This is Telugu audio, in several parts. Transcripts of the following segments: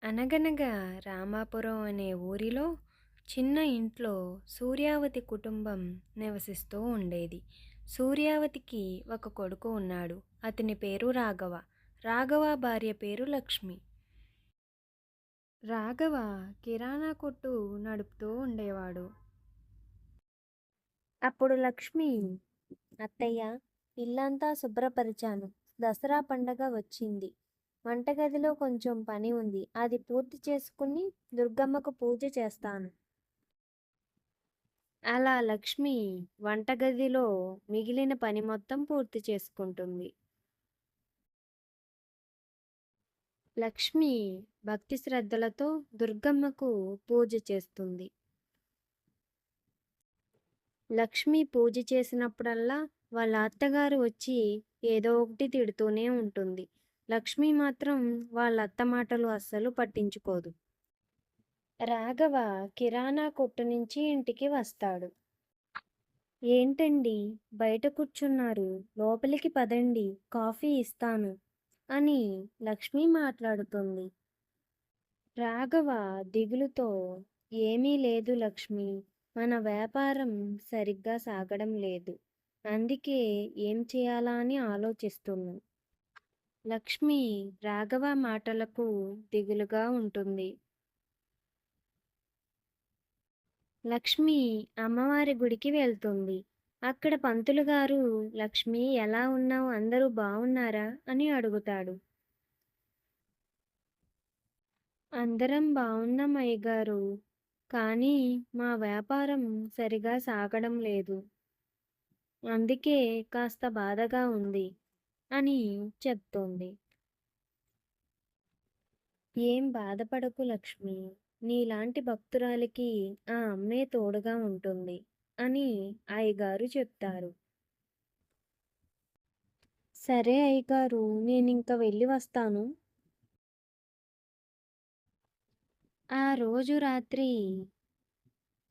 అనగనగా రామాపురం అనే ఊరిలో చిన్న ఇంట్లో సూర్యావతి కుటుంబం నివసిస్తూ ఉండేది. సూర్యావతికి ఒక కొడుకు ఉన్నాడు. అతని పేరు రాఘవ. రాఘవ భార్య పేరు లక్ష్మి. రాఘవ కిరాణా కొట్టు నడుపుతూ ఉండేవాడు. అప్పుడు లక్ష్మి, అత్తయ్య, ఇల్లంతా శుభ్రపరిచాను. దసరా పండగ వచ్చింది. వంటగదిలో కొంచెం పని ఉంది. అది పూర్తి చేసుకుని దుర్గమ్మకు పూజ చేస్తాను. అలా లక్ష్మి వంటగదిలో మిగిలిన పని మొత్తం పూర్తి చేసుకుంటుంది. లక్ష్మి భక్తి శ్రద్ధలతో దుర్గమ్మకు పూజ చేస్తుంది. లక్ష్మి పూజ చేసినప్పుడల్లా వాళ్ళ అత్తగారు వచ్చి ఏదో ఒకటి తిడుతూనే ఉంటుంది. లక్ష్మి మాత్రం వాళ్ళ అత్త మాటలు అస్సలు పట్టించుకోదు. రాఘవ కిరాణా కొట్టు నుంచి ఇంటికి వస్తాడు. ఏంటండి బయట కూర్చున్నారు? లోపలికి పదండి, కాఫీ ఇస్తాను అని లక్ష్మి మాట్లాడుతుంది. రాఘవ దిగులుతో, ఏమీ లేదు లక్ష్మి, మన వ్యాపారం సరిగ్గా సాగడం లేదు. అందుకే ఏం చేయాలా అని ఆలోచిస్తున్నాం. లక్ష్మి రాఘవ మాటలకు దిగులుగా ఉంటుంది. లక్ష్మి అమ్మవారి గుడికి వెళ్తుంది. అక్కడ పంతులు గారు, లక్ష్మి ఎలా ఉన్నావు, అందరూ బాగున్నారా అని అడుగుతాడు. అందరం బాగున్నాం అయ్యగారు, కానీ మా వ్యాపారం సరిగా సాగడం లేదు. అందుకే కాస్త బాధగా ఉంది అని చెప్తోంది. ఏం బాధపడకు లక్ష్మి, నీలాంటి భక్తురాలికి ఆ అమ్మే తోడుగా ఉంటుంది అని అయ్యగారు చెప్తారు. సరే అయ్యగారు, నేనింక వెళ్ళి వస్తాను. ఆ రోజు రాత్రి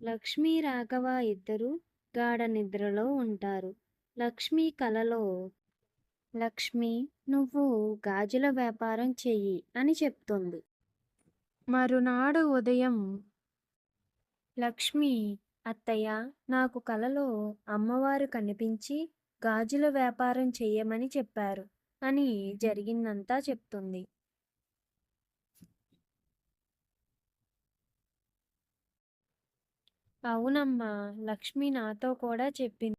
లక్ష్మీ రాఘవ ఇద్దరు గాఢ నిద్రలో ఉంటారు. లక్ష్మి కలలో, లక్ష్మి, నువ్వు గాజుల వ్యాపారం చెయ్యి అని చెప్తుంది. మరునాడు ఉదయం లక్ష్మి, అత్తయ్య, నాకు కలలో అమ్మవారు కనిపించి గాజుల వ్యాపారం చెయ్యమని చెప్పారు అని జరిగిందంతా చెప్తుంది. అవునమ్మా, లక్ష్మి నాతో కూడా చెప్పింది.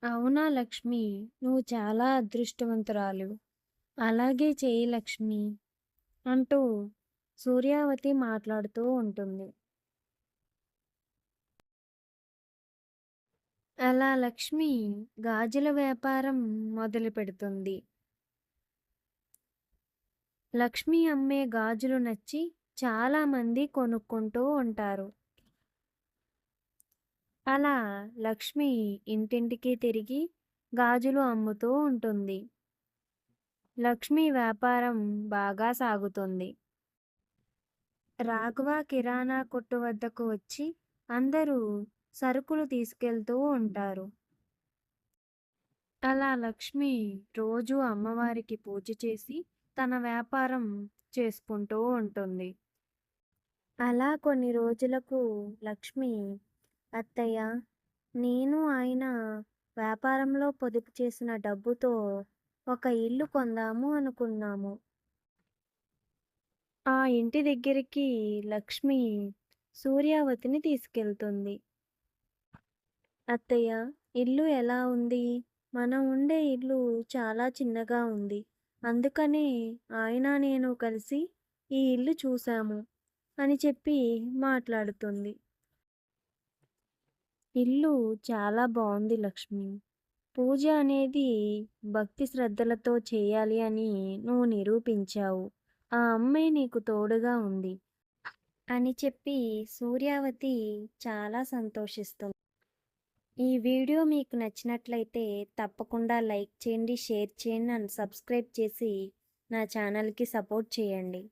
అవునా లక్ష్మి, నువ్వు చాలా అదృష్టవంతురాలు. అలాగే చేయి లక్ష్మి అంటూ సూర్యావతి మాట్లాడుతూ ఉంటుంది. అలా లక్ష్మి గాజుల వ్యాపారం మొదలు పెడుతుంది. లక్ష్మి అమ్మే గాజులు నచ్చి చాలా మంది కొనుక్కుంటూ ఉంటారు. అలా లక్ష్మి ఇంటింటికి తిరిగి గాజులు అమ్ముతూ ఉంటుంది. లక్ష్మి వ్యాపారం బాగా సాగుతుంది. రాఘవ కిరాణా కొట్టు వద్దకు వచ్చి అందరూ సరుకులు తీసుకెళ్తూ ఉంటారు. అలా లక్ష్మి రోజు అమ్మవారికి పూజ చేసి తన వ్యాపారం చేసుకుంటూ ఉంటుంది. అలా కొన్ని రోజులకు లక్ష్మి, అత్తయ్య, నేను ఆయన వ్యాపారంలో పొదుపు చేసిన డబ్బుతో ఒక ఇల్లు కొందాము అనుకున్నాము. ఆ ఇంటి దగ్గరికి లక్ష్మి సూర్యావతిని తీసుకెళ్తుంది. అత్తయ్య, ఇల్లు ఎలా ఉంది? మనం ఉండే ఇల్లు చాలా చిన్నగా ఉంది. అందుకనే ఆయన నేను కలిసి ఈ ఇల్లు చూసాము అని చెప్పి మాట్లాడుతుంది. ఇల్లు చాలా బాగుంది లక్ష్మి. పూజ అనేది భక్తి శ్రద్ధలతో చేయాలి అని నువ్వు నిరూపించావు. ఆ అమ్మాయి నీకు తోడుగా ఉంది అని చెప్పి సూర్యావతి చాలా సంతోషిస్తుంది. ఈ వీడియో మీకు నచ్చినట్లయితే తప్పకుండా లైక్ చేయండి, షేర్ చేయండి అండ్ సబ్స్క్రైబ్ చేసి నా ఛానల్కి సపోర్ట్ చేయండి.